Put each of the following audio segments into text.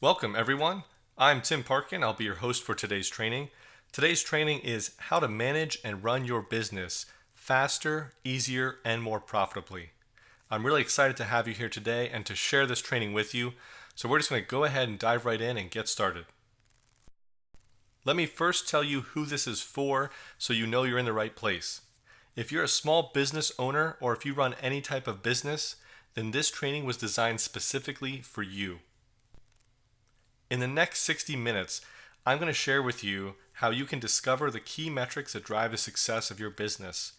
Welcome, everyone. I'm Tim Parkin. I'll be your host for today's training. Today's training is how to manage and run your business faster, easier, and more profitably. I'm really excited to have you here today and to share this training with you. So we're just going to go ahead and dive right in and get started. Let me first tell you who this is for so you know you're in the right place. If you're a small business owner or if you run any type of business, then this training was designed specifically for you. In the next 60 minutes, I'm going to share with you how you can discover the key metrics that drive the success of your business,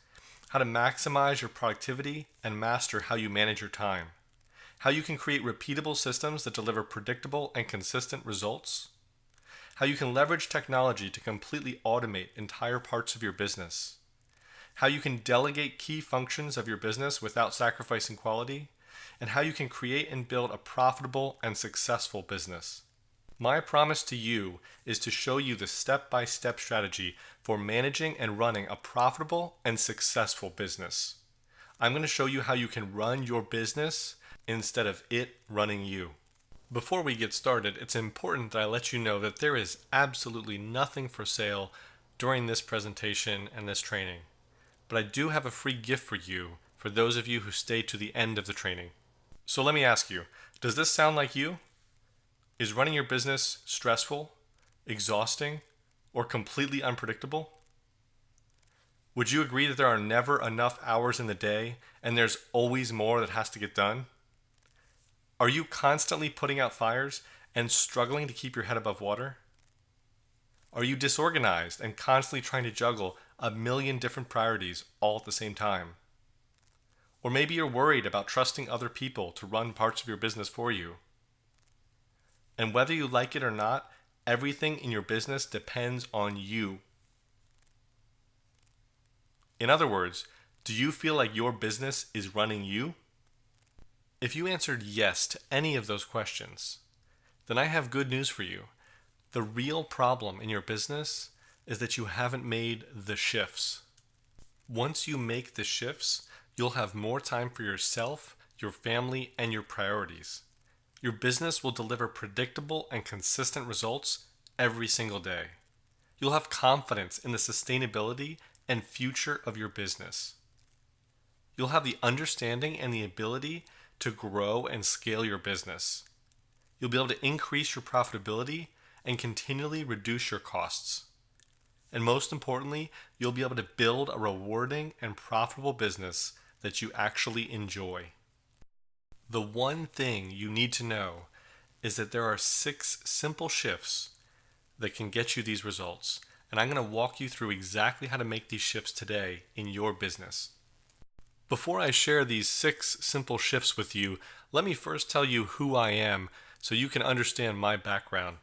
how to maximize your productivity and master how you manage your time, how you can create repeatable systems that deliver predictable and consistent results, how you can leverage technology to completely automate entire parts of your business, how you can delegate key functions of your business without sacrificing quality, and how you can create and build a profitable and successful business. My promise to you is to show you the step-by-step strategy for managing and running a profitable and successful business. I'm going to show you how you can run your business instead of it running you. Before we get started, it's important that I let you know that there is absolutely nothing for sale during this presentation and this training. But I do have a free gift for you for those of you who stay to the end of the training. So let me ask you, does this sound like you? Is running your business stressful, exhausting, or completely unpredictable? Would you agree that there are never enough hours in the day and there's always more that has to get done? Are you constantly putting out fires and struggling to keep your head above water? Are you disorganized and constantly trying to juggle a million different priorities all at the same time? Or maybe you're worried about trusting other people to run parts of your business for you. And whether you like it or not, everything in your business depends on you. In other words, do you feel like your business is running you? If you answered yes to any of those questions, then I have good news for you. The real problem in your business is that you haven't made the shifts. Once you make the shifts, you'll have more time for yourself, your family, and your priorities. Your business will deliver predictable and consistent results every single day. You'll have confidence in the sustainability and future of your business. You'll have the understanding and the ability to grow and scale your business. You'll be able to increase your profitability and continually reduce your costs. And most importantly, you'll be able to build a rewarding and profitable business that you actually enjoy. The one thing you need to know is that there are 6 simple shifts that can get you these results. And I'm going to walk you through exactly how to make these shifts today in your business. Before I share these 6 simple shifts with you, let me first tell you who I am so you can understand my background.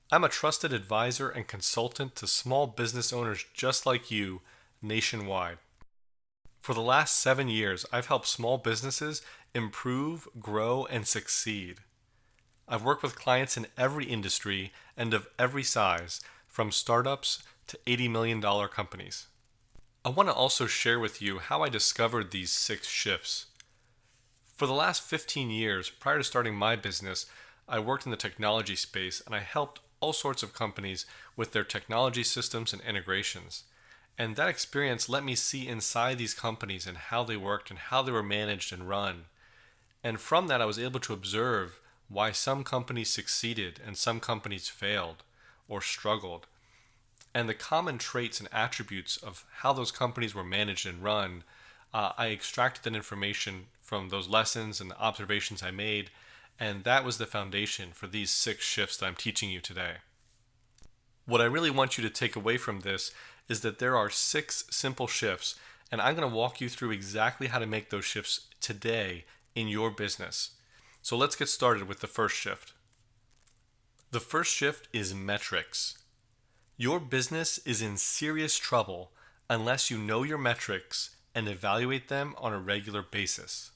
I'm a trusted advisor and consultant to small business owners just like you nationwide. For the last 7 years, I've helped small businesses improve, grow, and succeed. I've worked with clients in every industry and of every size, from startups to $80 million companies. I want to also share with you how I discovered these 6 shifts. For the last 15 years, prior to starting my business, I worked in the technology space and I helped all sorts of companies with their technology systems and integrations. And that experience let me see inside these companies and how they worked and how they were managed and run. And from that, I was able to observe why some companies succeeded and some companies failed or struggled. And the common traits and attributes of how those companies were managed and run, I extracted that information from those lessons and the observations I made, and that was the foundation for these 6 shifts that I'm teaching you today. What I really want you to take away from this is that there are 6 simple shifts, and I'm going to walk you through exactly how to make those shifts today in your business. So let's get started with the first shift. The first shift is metrics. Your business is in serious trouble unless you know your metrics and evaluate them on a regular basis.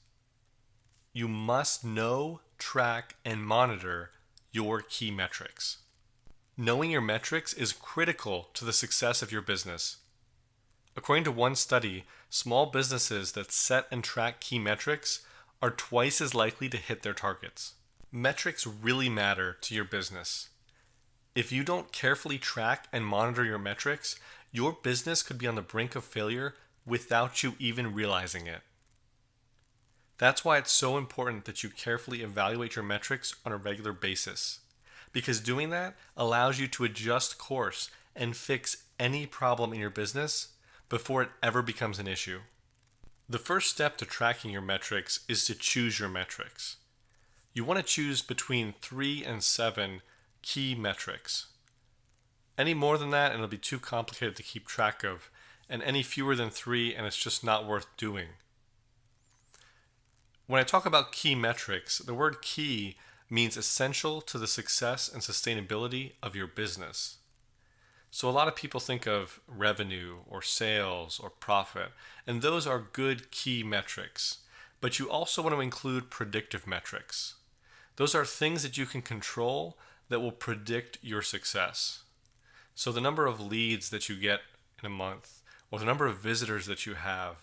You must know, track, and monitor your key metrics. Knowing your metrics is critical to the success of your business. According to one study, small businesses that set and track key metrics are twice as likely to hit their targets. Metrics really matter to your business. If you don't carefully track and monitor your metrics, your business could be on the brink of failure without you even realizing it. That's why it's so important that you carefully evaluate your metrics on a regular basis, because doing that allows you to adjust course and fix any problem in your business before it ever becomes an issue. The first step to tracking your metrics is to choose your metrics. You want to choose between 3 and 7 key metrics. Any more than that and it'll be too complicated to keep track of, and any fewer than 3 and it's just not worth doing. When I talk about key metrics, the word key means essential to the success and sustainability of your business. So a lot of people think of revenue or sales or profit, and those are good key metrics. But you also want to include predictive metrics. Those are things that you can control that will predict your success. So the number of leads that you get in a month, or the number of visitors that you have,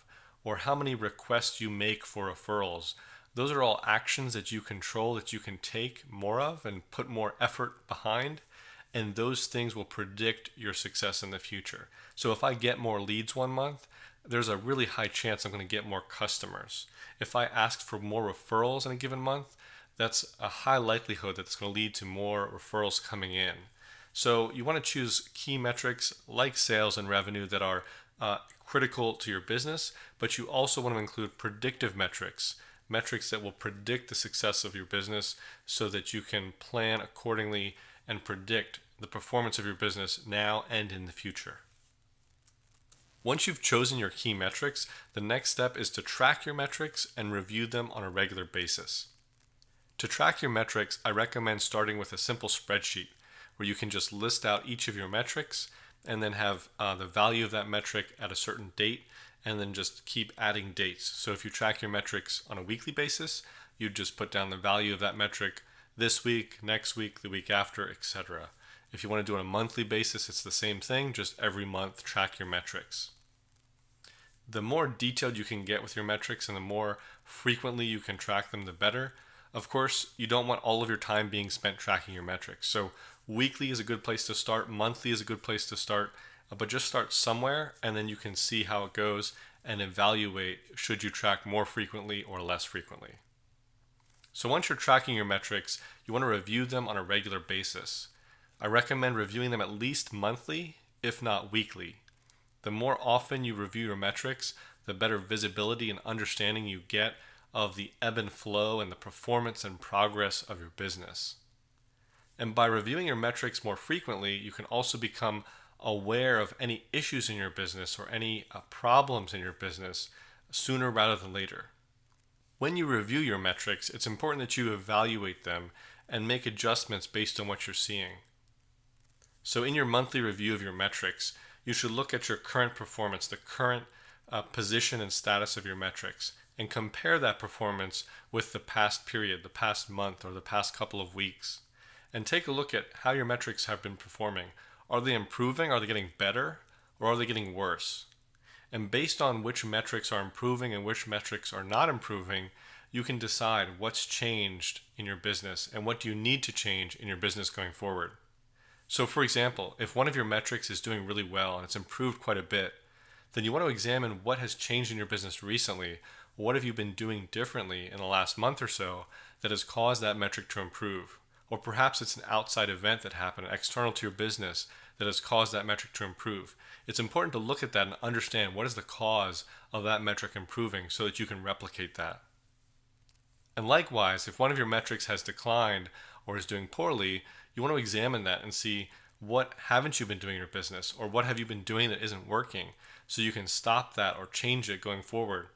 or how many requests you make for referrals, those are all actions that you control, that you can take more of and put more effort behind, and those things will predict your success in the future. So if I get more leads one month, there's a really high chance I'm going to get more customers. If I ask for more referrals in a given month, that's a high likelihood that it's going to lead to more referrals coming in. So you want to choose key metrics like sales and revenue that are critical to your business, but you also want to include predictive metrics, metrics that will predict the success of your business so that you can plan accordingly and predict the performance of your business now and in the future. Once you've chosen your key metrics, the next step is to track your metrics and review them on a regular basis. To track your metrics, I recommend starting with a simple spreadsheet where you can just list out each of your metrics and then have the value of that metric at a certain date, and then just keep adding dates. So if you track your metrics on a weekly basis, you just put down the value of that metric this week, next week, the week after, etc. If you want to do it on a monthly basis, it's the same thing, just every month track your metrics. The more detailed you can get with your metrics and the more frequently you can track them, the better. Of course, you don't want all of your time being spent tracking your metrics. So weekly is a good place to start, monthly is a good place to start, but just start somewhere and then you can see how it goes and evaluate should you track more frequently or less frequently. So once you're tracking your metrics, you want to review them on a regular basis. I recommend reviewing them at least monthly, if not weekly. The more often you review your metrics, the better visibility and understanding you get of the ebb and flow and the performance and progress of your business. And by reviewing your metrics more frequently, you can also become aware of any issues in your business or any problems in your business sooner rather than later. When you review your metrics, it's important that you evaluate them and make adjustments based on what you're seeing. So in your monthly review of your metrics, you should look at your current performance, the current position and status of your metrics, and compare that performance with the past period, the past month, or the past couple of weeks. And take a look at how your metrics have been performing. Are they improving? Are they getting better? Or are they getting worse? And based on which metrics are improving and which metrics are not improving, you can decide what's changed in your business and what do you need to change in your business going forward. So for example, if one of your metrics is doing really well and it's improved quite a bit, then you want to examine what has changed in your business recently. What have you been doing differently in the last month or so that has caused that metric to improve? Or perhaps it's an outside event that happened external to your business that has caused that metric to improve. It's important to look at that and understand what is the cause of that metric improving so that you can replicate that. And likewise, if one of your metrics has declined or is doing poorly, you want to examine that and see what haven't you been doing in your business, or what have you been doing that isn't working, so you can stop that or change it going forward.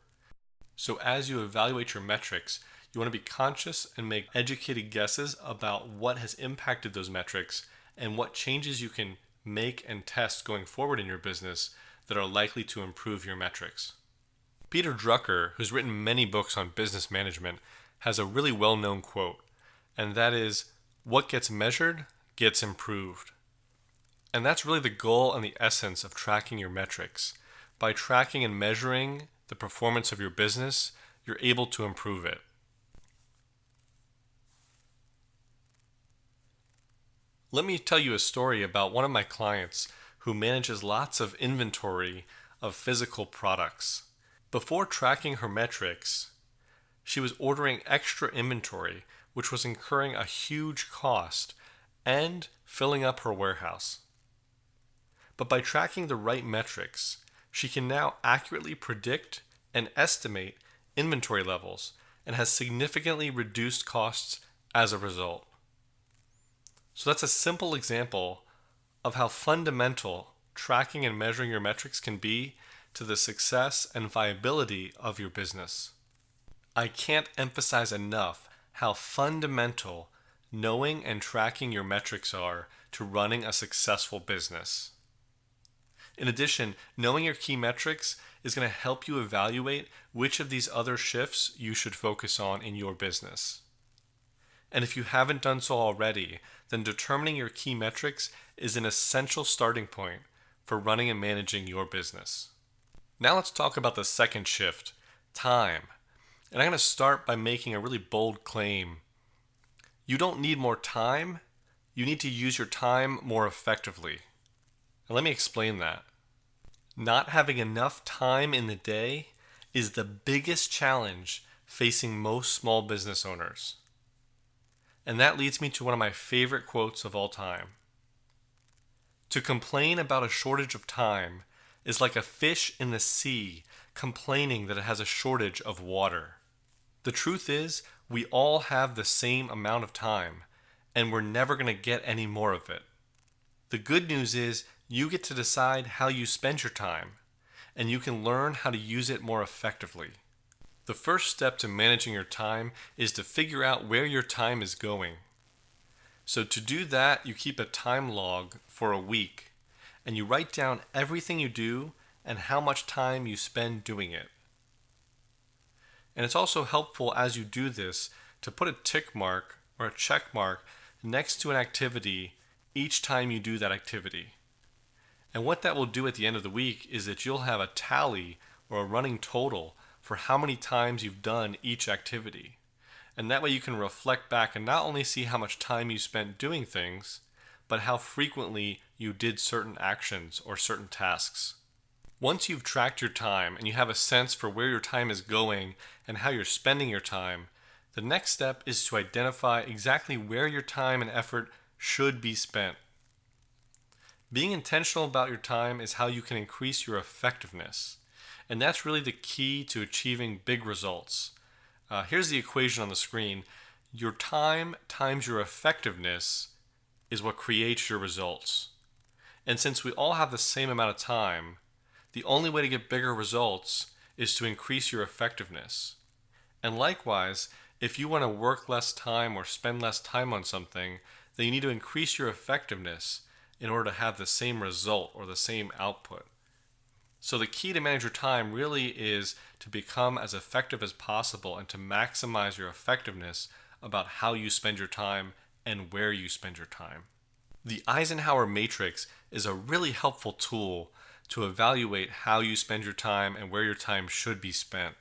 So as you evaluate your metrics, you want to be conscious and make educated guesses about what has impacted those metrics and what changes you can make and test going forward in your business that are likely to improve your metrics. Peter Drucker, who's written many books on business management, has a really well-known quote, and that is, "What gets measured gets improved." And that's really the goal and the essence of tracking your metrics. By tracking and measuring the performance of your business, you're able to improve it. Let me tell you a story about one of my clients who manages lots of inventory of physical products. Before tracking her metrics, she was ordering extra inventory, which was incurring a huge cost and filling up her warehouse. But by tracking the right metrics, she can now accurately predict and estimate inventory levels and has significantly reduced costs as a result. So that's a simple example of how fundamental tracking and measuring your metrics can be to the success and viability of your business. I can't emphasize enough how fundamental knowing and tracking your metrics are to running a successful business. In addition, knowing your key metrics is going to help you evaluate which of these other shifts you should focus on in your business. And if you haven't done so already, then determining your key metrics is an essential starting point for running and managing your business. Now let's talk about the second shift, time. And I'm going to start by making a really bold claim. You don't need more time, you need to use your time more effectively. And let me explain that. Not having enough time in the day is the biggest challenge facing most small business owners. And that leads me to one of my favorite quotes of all time. To complain about a shortage of time is like a fish in the sea complaining that it has a shortage of water. The truth is, we all have the same amount of time, and we're never going to get any more of it. The good news is, you get to decide how you spend your time, and you can learn how to use it more effectively. The first step to managing your time is to figure out where your time is going. So to do that, you keep a time log for a week, and you write down everything you do and how much time you spend doing it. And it's also helpful as you do this to put a tick mark or a check mark next to an activity each time you do that activity. And what that will do at the end of the week is that you'll have a tally or a running total for how many times you've done each activity. And that way you can reflect back and not only see how much time you spent doing things, but how frequently you did certain actions or certain tasks. Once you've tracked your time and you have a sense for where your time is going and how you're spending your time, the next step is to identify exactly where your time and effort should be spent. Being intentional about your time is how you can increase your effectiveness. And that's really the key to achieving big results. Here's the equation on the screen. Your time times your effectiveness is what creates your results. And since we all have the same amount of time, the only way to get bigger results is to increase your effectiveness. And likewise, if you want to work less time or spend less time on something, then you need to increase your effectiveness in order to have the same result or the same output. So the key to manage your time really is to become as effective as possible and to maximize your effectiveness about how you spend your time and where you spend your time. The Eisenhower matrix is a really helpful tool to evaluate how you spend your time and where your time should be spent.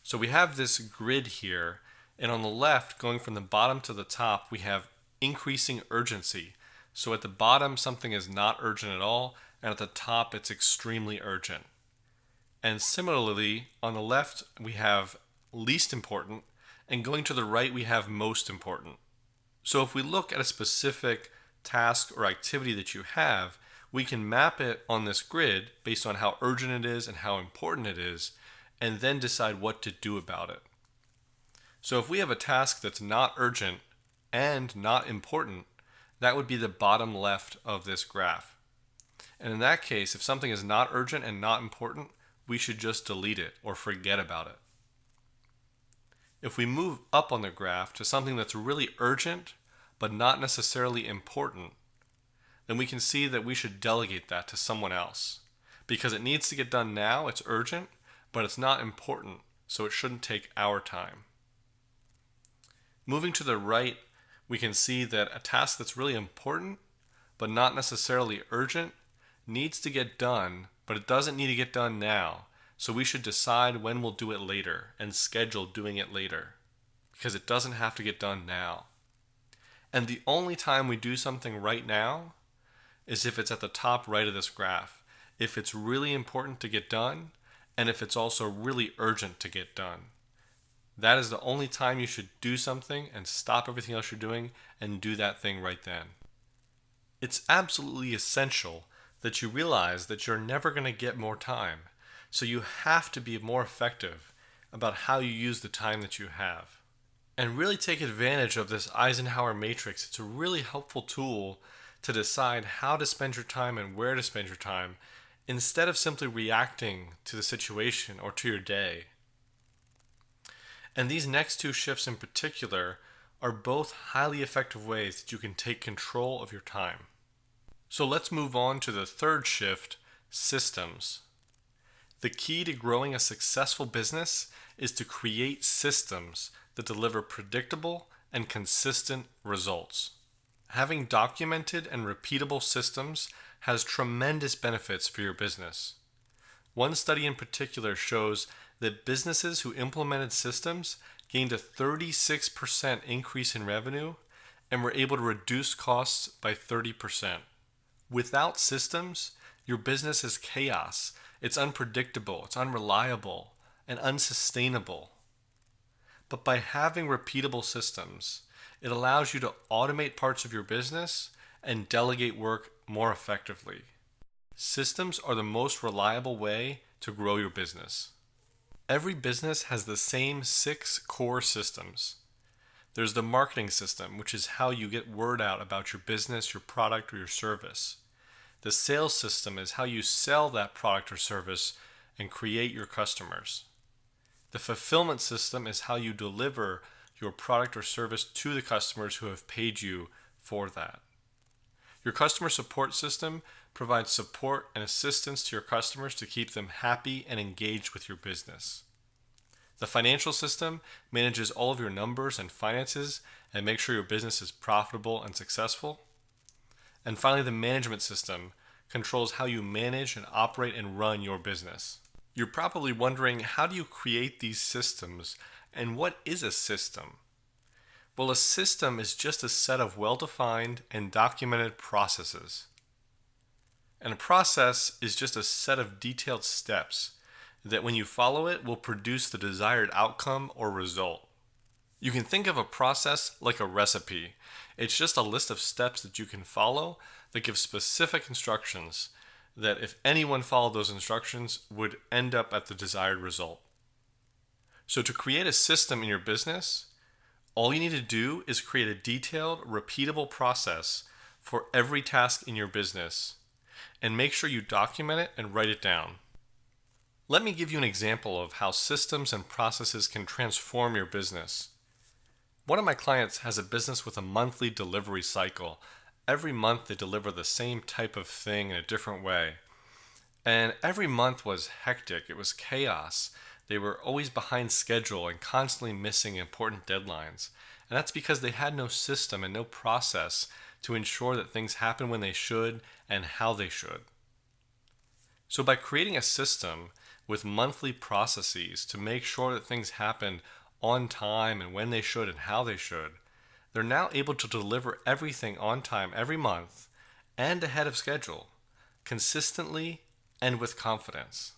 So we have this grid here, and on the left, going from the bottom to the top, we have increasing urgency. So at the bottom, something is not urgent at all, and at the top, it's extremely urgent. And similarly, on the left, we have least important, and going to the right, we have most important. So if we look at a specific task or activity that you have, we can map it on this grid based on how urgent it is and how important it is, and then decide what to do about it. So if we have a task that's not urgent and not important, that would be the bottom left of this graph. And in that case, if something is not urgent and not important, we should just delete it or forget about it. If we move up on the graph to something that's really urgent but not necessarily important, then we can see that we should delegate that to someone else. Because it needs to get done now, it's urgent, but it's not important, so it shouldn't take our time. Moving to the right, we can see that a task that's really important, but not necessarily urgent, needs to get done, but it doesn't need to get done now. So we should decide when we'll do it later and schedule doing it later, because it doesn't have to get done now. And the only time we do something right now is if it's at the top right of this graph, if it's really important to get done, and if it's also really urgent to get done. That is the only time you should do something and stop everything else you're doing and do that thing right then. It's absolutely essential that you realize that you're never going to get more time, so you have to be more effective about how you use the time that you have. And really take advantage of this Eisenhower matrix. It's a really helpful tool to decide how to spend your time and where to spend your time instead of simply reacting to the situation or to your day. And these next two shifts in particular are both highly effective ways that you can take control of your time. So let's move on to the third shift, systems. The key to growing a successful business is to create systems that deliver predictable and consistent results. Having documented and repeatable systems has tremendous benefits for your business. One study in particular shows that businesses who implemented systems gained a 36% increase in revenue and were able to reduce costs by 30%. Without systems, your business is chaos. It's unpredictable, it's unreliable, and unsustainable. But by having repeatable systems, it allows you to automate parts of your business and delegate work more effectively. Systems are the most reliable way to grow your business. Every business has the same 6 core systems. There's the marketing system, which is how you get word out about your business, your product, or your service. The sales system is how you sell that product or service and create your customers. The fulfillment system is how you deliver your product or service to the customers who have paid you for that. Your customer support system provides support and assistance to your customers to keep them happy and engaged with your business. The financial system manages all of your numbers and finances and makes sure your business is profitable and successful. And finally, the management system controls how you manage and operate and run your business. You're probably wondering, how do you create these systems and what is a system? Well, a system is just a set of well-defined and documented processes. And a process is just a set of detailed steps that when you follow it will produce the desired outcome or result. You can think of a process like a recipe. It's just a list of steps that you can follow that give specific instructions that if anyone followed those instructions would end up at the desired result. So to create a system in your business, all you need to do is create a detailed, repeatable process for every task in your business and make sure you document it and write it down. Let me give you an example of how systems and processes can transform your business. One of my clients has a business with a monthly delivery cycle. Every month they deliver the same type of thing in a different way. And every month was hectic. It was chaos. They were always behind schedule and constantly missing important deadlines. And that's because they had no system and no process to ensure that things happen when they should and how they should. So by creating a system with monthly processes to make sure that things happen on time and when they should and how they should, they're now able to deliver everything on time every month and ahead of schedule, consistently and with confidence.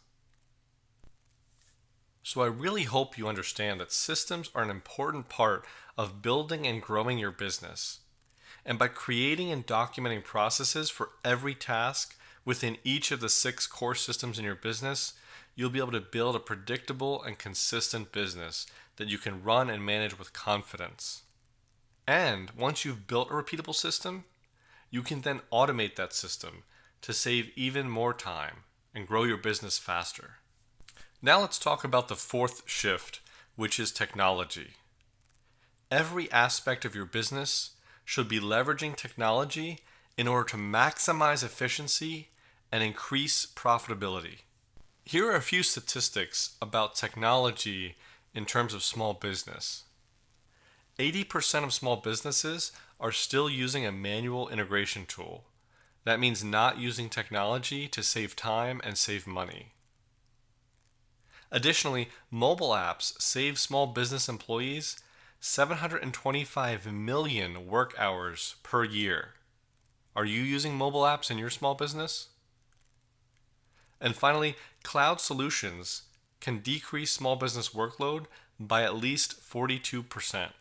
So I really hope you understand that systems are an important part of building and growing your business. And by creating and documenting processes for every task within each of the 6 core systems in your business, you'll be able to build a predictable and consistent business that you can run and manage with confidence. And once you've built a repeatable system, you can then automate that system to save even more time and grow your business faster. Now let's talk about the fourth shift, which is technology. Every aspect of your business should be leveraging technology in order to maximize efficiency and increase profitability. Here are a few statistics about technology in terms of small business. 80% of small businesses are still using a manual integration tool. That means not using technology to save time and save money. Additionally, mobile apps save small business employees 725 million work hours per year. Are you using mobile apps in your small business? And finally, cloud solutions can decrease small business workload by at least 42%. And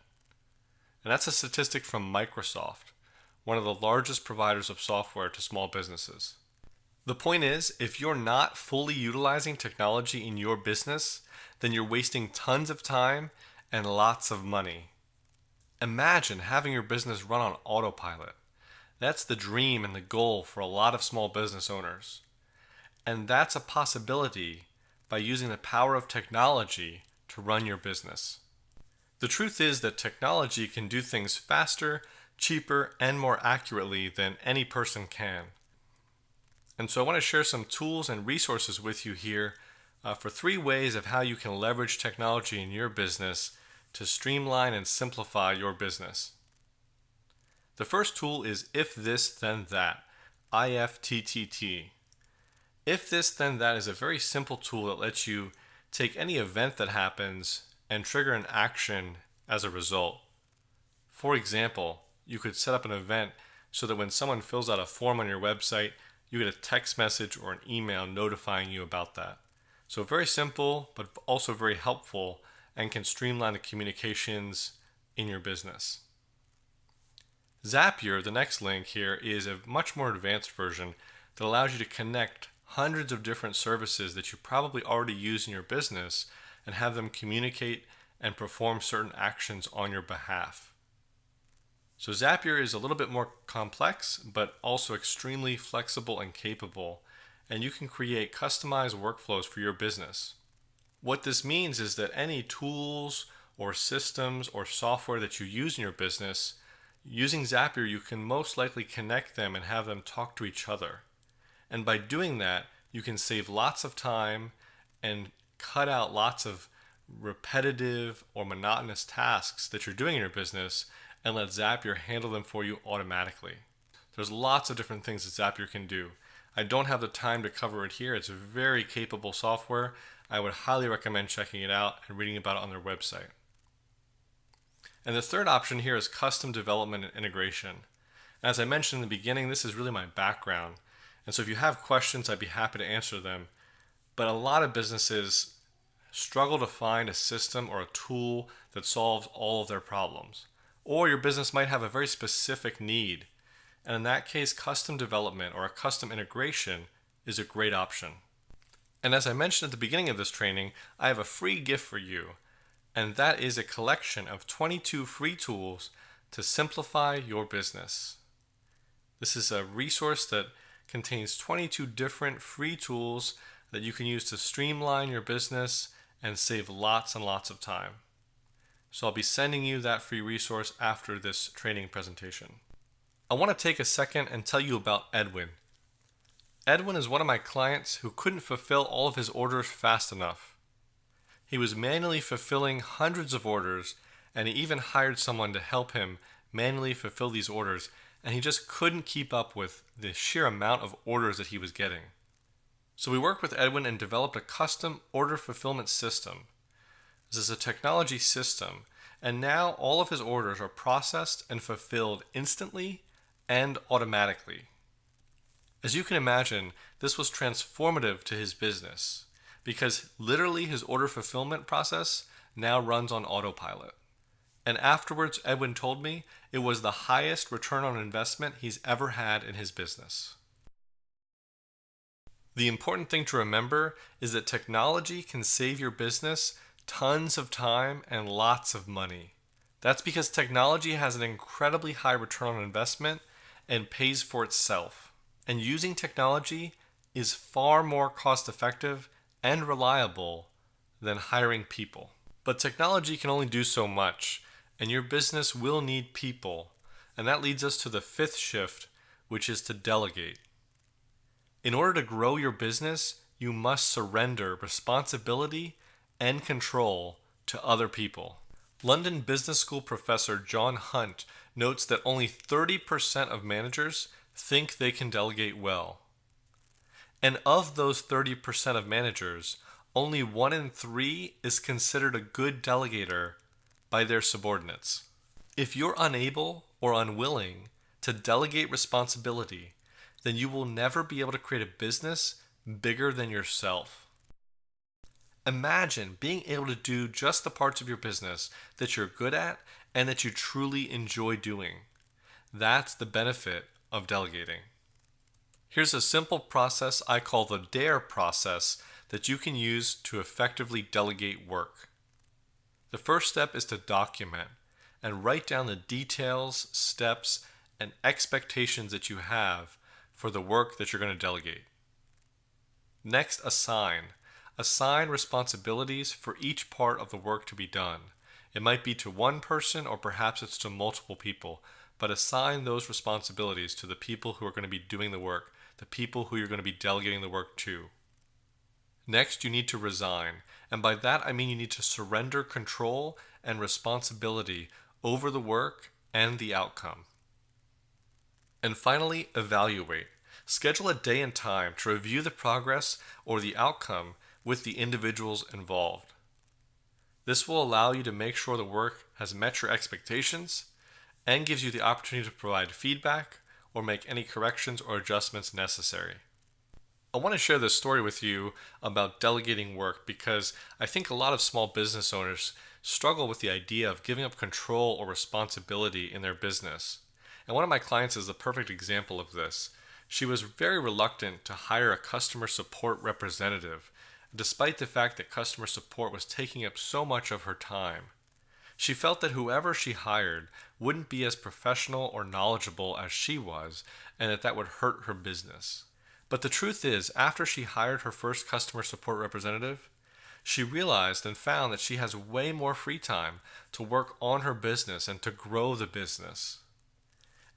that's a statistic from Microsoft, one of the largest providers of software to small businesses. The point is, if you're not fully utilizing technology in your business, then you're wasting tons of time and lots of money. Imagine having your business run on autopilot. That's the dream and the goal for a lot of small business owners. And that's a possibility by using the power of technology to run your business. The truth is that technology can do things faster, cheaper, and more accurately than any person can. And so I want to share some tools and resources with you here for 3 ways of how you can leverage technology in your business to streamline and simplify your business. The first tool is If This Then That, IFTTT. If This Then That is a very simple tool that lets you take any event that happens and trigger an action as a result. For example, you could set up an event so that when someone fills out a form on your website, you get a text message or an email notifying you about that. So very simple, but also very helpful and can streamline the communications in your business. Zapier, the next link here, is a much more advanced version that allows you to connect hundreds of different services that you probably already use in your business and have them communicate and perform certain actions on your behalf. So Zapier is a little bit more complex, but also extremely flexible and capable, and you can create customized workflows for your business. What this means is that any tools or systems or software that you use in your business, using Zapier, you can most likely connect them and have them talk to each other. And by doing that, you can save lots of time and cut out lots of repetitive or monotonous tasks that you're doing in your business and let Zapier handle them for you automatically. There's lots of different things that Zapier can do. I don't have the time to cover it here. It's a very capable software. I would highly recommend checking it out and reading about it on their website. And the third option here is custom development and integration. As I mentioned in the beginning, this is really my background. And so if you have questions, I'd be happy to answer them. But a lot of businesses struggle to find a system or a tool that solves all of their problems. Or your business might have a very specific need. And in that case, custom development or a custom integration is a great option. And as I mentioned at the beginning of this training, I have a free gift for you. And that is a collection of 22 free tools to simplify your business. This is a resource that contains 22 different free tools that you can use to streamline your business and save lots and lots of time. So I'll be sending you that free resource after this training presentation. I want to take a second and tell you about Edwin. Edwin is one of my clients who couldn't fulfill all of his orders fast enough. He was manually fulfilling hundreds of orders, and he even hired someone to help him manually fulfill these orders, and he just couldn't keep up with the sheer amount of orders that he was getting. So we worked with Edwin and developed a custom order fulfillment system. This is a technology system, and now all of his orders are processed and fulfilled instantly and automatically. As you can imagine, this was transformative to his business because literally his order fulfillment process now runs on autopilot. And afterwards, Edwin told me it was the highest return on investment he's ever had in his business. The important thing to remember is that technology can save your business tons of time and lots of money. That's because technology has an incredibly high return on investment and pays for itself. And using technology is far more cost effective and reliable than hiring people. But technology can only do so much, and your business will need people. And that leads us to the fifth shift, which is to delegate. In order to grow your business, you must surrender responsibility and control to other people. London Business School professor John Hunt notes that only 30% of managers think they can delegate well. And of those 30% of managers, only 1 in 3 is considered a good delegator by their subordinates. If you're unable or unwilling to delegate responsibility, then you will never be able to create a business bigger than yourself. Imagine being able to do just the parts of your business that you're good at and that you truly enjoy doing. That's the benefit of delegating. Here's a simple process I call the DARE process that you can use to effectively delegate work. The first step is to document and write down the details, steps, and expectations that you have for the work that you're going to delegate. Next, assign. Assign responsibilities for each part of the work to be done. It might be to one person or perhaps it's to multiple people, but assign those responsibilities to the people who are going to be doing the work, the people who you're going to be delegating the work to. Next, you need to resign, and by that I mean you need to surrender control and responsibility over the work and the outcome. And finally, evaluate. Schedule a day and time to review the progress or the outcome with the individuals involved. This will allow you to make sure the work has met your expectations and gives you the opportunity to provide feedback or make any corrections or adjustments necessary. I want to share this story with you about delegating work because I think a lot of small business owners struggle with the idea of giving up control or responsibility in their business. And one of my clients is a perfect example of this. She was very reluctant to hire a customer support representative, despite the fact that customer support was taking up so much of her time. She felt that whoever she hired wouldn't be as professional or knowledgeable as she was, and that would hurt her business. But the truth is, after she hired her first customer support representative, she realized and found that she has way more free time to work on her business and to grow the business.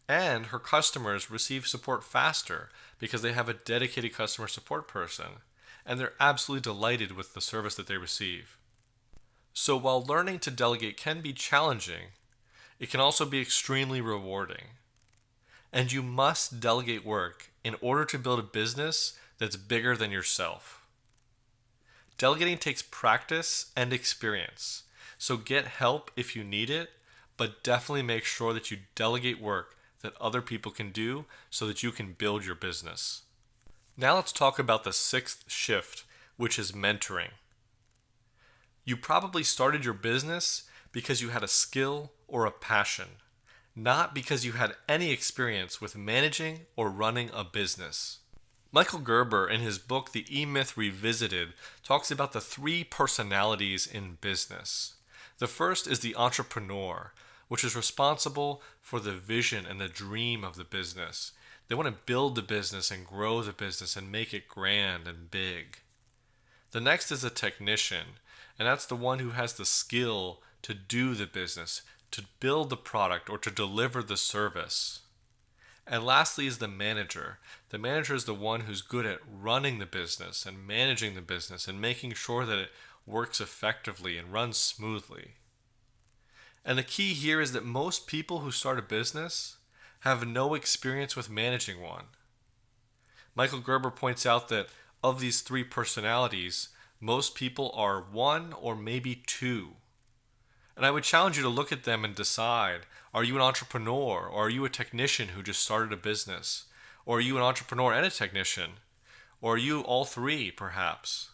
And her customers receive support faster because they have a dedicated customer support person, and they're absolutely delighted with the service that they receive. So while learning to delegate can be challenging, it can also be extremely rewarding. And you must delegate work in order to build a business that's bigger than yourself. Delegating takes practice and experience, so get help if you need it, but definitely make sure that you delegate work that other people can do so that you can build your business. Now let's talk about the sixth shift, which is mentoring. You probably started your business because you had a skill or a passion, not because you had any experience with managing or running a business. Michael Gerber, in his book The E-Myth Revisited, talks about the three personalities in business. The first is the entrepreneur, which is responsible for the vision and the dream of the business. They want to build the business and grow the business and make it grand and big. The next is a technician, and that's the one who has the skill to do the business, to build the product, or to deliver the service. And lastly is the manager. The manager is the one who's good at running the business and managing the business and making sure that it works effectively and runs smoothly. And the key here is that most people who start a business have no experience with managing one. Michael Gerber points out that of these three personalities, most people are one or maybe two. And I would challenge you to look at them and decide, are you an entrepreneur or are you a technician who just started a business? Or are you an entrepreneur and a technician? Or are you all three perhaps?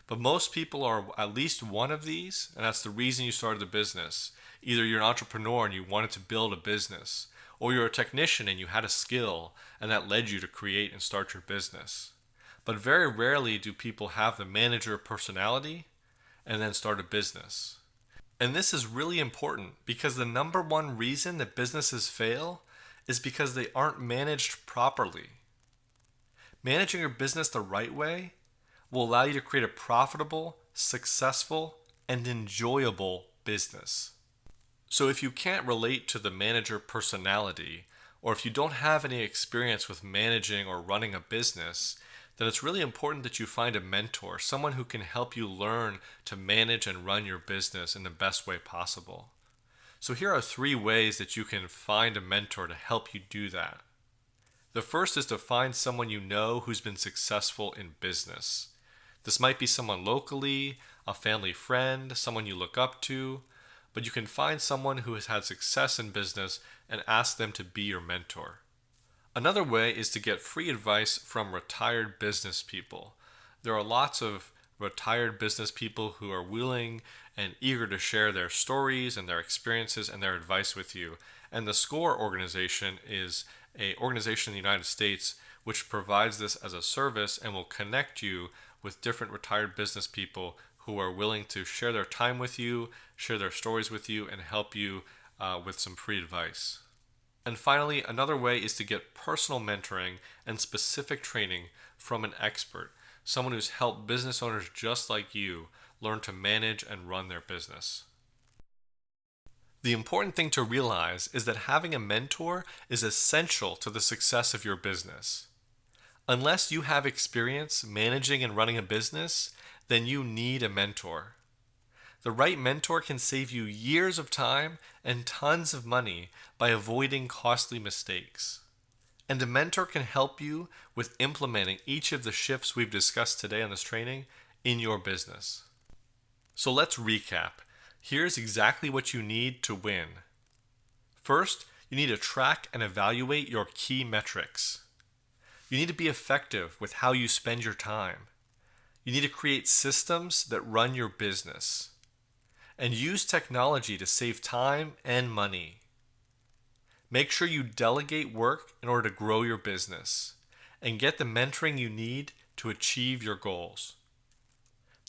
But most people are at least one of these, and that's the reason you started the business. Either you're an entrepreneur and you wanted to build a business, or you're a technician and you had a skill and that led you to create and start your business. But very rarely do people have the manager personality and then start a business. And this is really important because the number one reason that businesses fail is because they aren't managed properly. Managing your business the right way will allow you to create a profitable, successful, and enjoyable business. So if you can't relate to the manager personality, or if you don't have any experience with managing or running a business, then it's really important that you find a mentor, someone who can help you learn to manage and run your business in the best way possible. So here are 3 ways that you can find a mentor to help you do that. The first is to find someone you know who's been successful in business. This might be someone locally, a family friend, someone you look up to, but you can find someone who has had success in business and ask them to be your mentor. Another way is to get free advice from retired business people. There are lots of retired business people who are willing and eager to share their stories and their experiences and their advice with you. And the SCORE organization is an organization in the United States which provides this as a service and will connect you with different retired business people who are willing to share their time with you, share their stories with you, and help you with some free advice. And finally, another way is to get personal mentoring and specific training from an expert, someone who's helped business owners just like you learn to manage and run their business. The important thing to realize is that having a mentor is essential to the success of your business. Unless you have experience managing and running a business, then you need a mentor. The right mentor can save you years of time and tons of money by avoiding costly mistakes. And a mentor can help you with implementing each of the shifts we've discussed today on this training in your business. So let's recap. Here's exactly what you need to win. First, you need to track and evaluate your key metrics. You need to be effective with how you spend your time. You need to create systems that run your business. And use technology to save time and money. Make sure you delegate work in order to grow your business and get the mentoring you need to achieve your goals.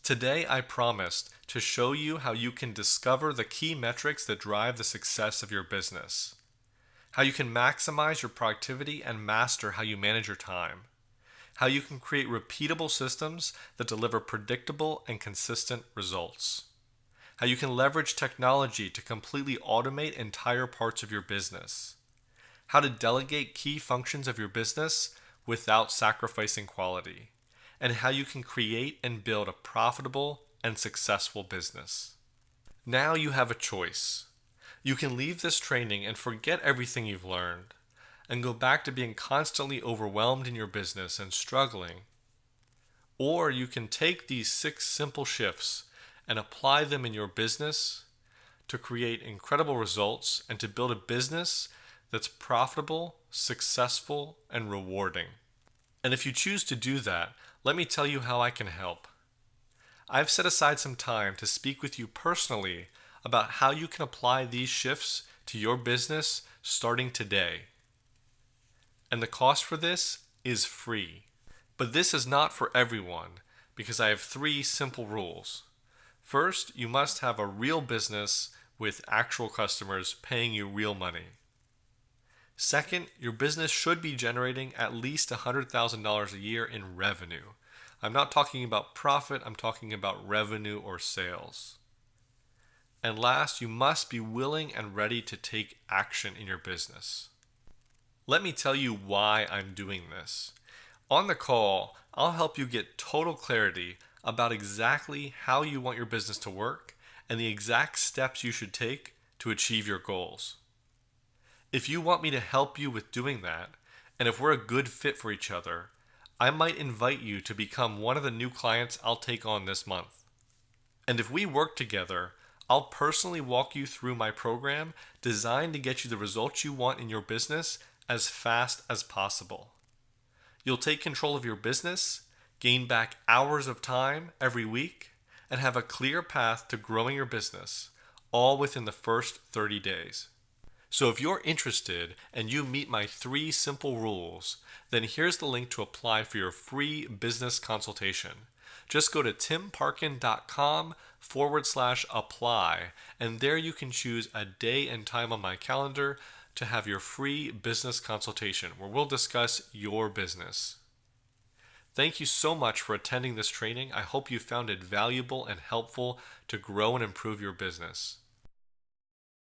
Today, I promised to show you how you can discover the key metrics that drive the success of your business, how you can maximize your productivity and master how you manage your time, how you can create repeatable systems that deliver predictable and consistent results, how you can leverage technology to completely automate entire parts of your business, how to delegate key functions of your business without sacrificing quality, and how you can create and build a profitable and successful business. Now you have a choice. You can leave this training and forget everything you've learned and go back to being constantly overwhelmed in your business and struggling. Or you can take these 6 simple shifts and apply them in your business to create incredible results and to build a business that's profitable, successful, and rewarding. And if you choose to do that, let me tell you how I can help. I've set aside some time to speak with you personally about how you can apply these shifts to your business starting today. And the cost for this is free. But this is not for everyone because I have 3 simple rules. First, you must have a real business with actual customers paying you real money. Second, your business should be generating at least $100,000 a year in revenue. I'm not talking about profit, I'm talking about revenue or sales. And last, you must be willing and ready to take action in your business. Let me tell you why I'm doing this. On the call, I'll help you get total clarity about exactly how you want your business to work and the exact steps you should take to achieve your goals. If you want me to help you with doing that, and if we're a good fit for each other, I might invite you to become one of the new clients I'll take on this month. And if we work together, I'll personally walk you through my program designed to get you the results you want in your business as fast as possible. You'll take control of your business, gain back hours of time every week, and have a clear path to growing your business, all within the first 30 days. So if you're interested and you meet my 3 simple rules, then here's the link to apply for your free business consultation. Just go to timparkin.com/apply, and there you can choose a day and time on my calendar to have your free business consultation where we'll discuss your business. Thank you so much for attending this training. I hope you found it valuable and helpful to grow and improve your business.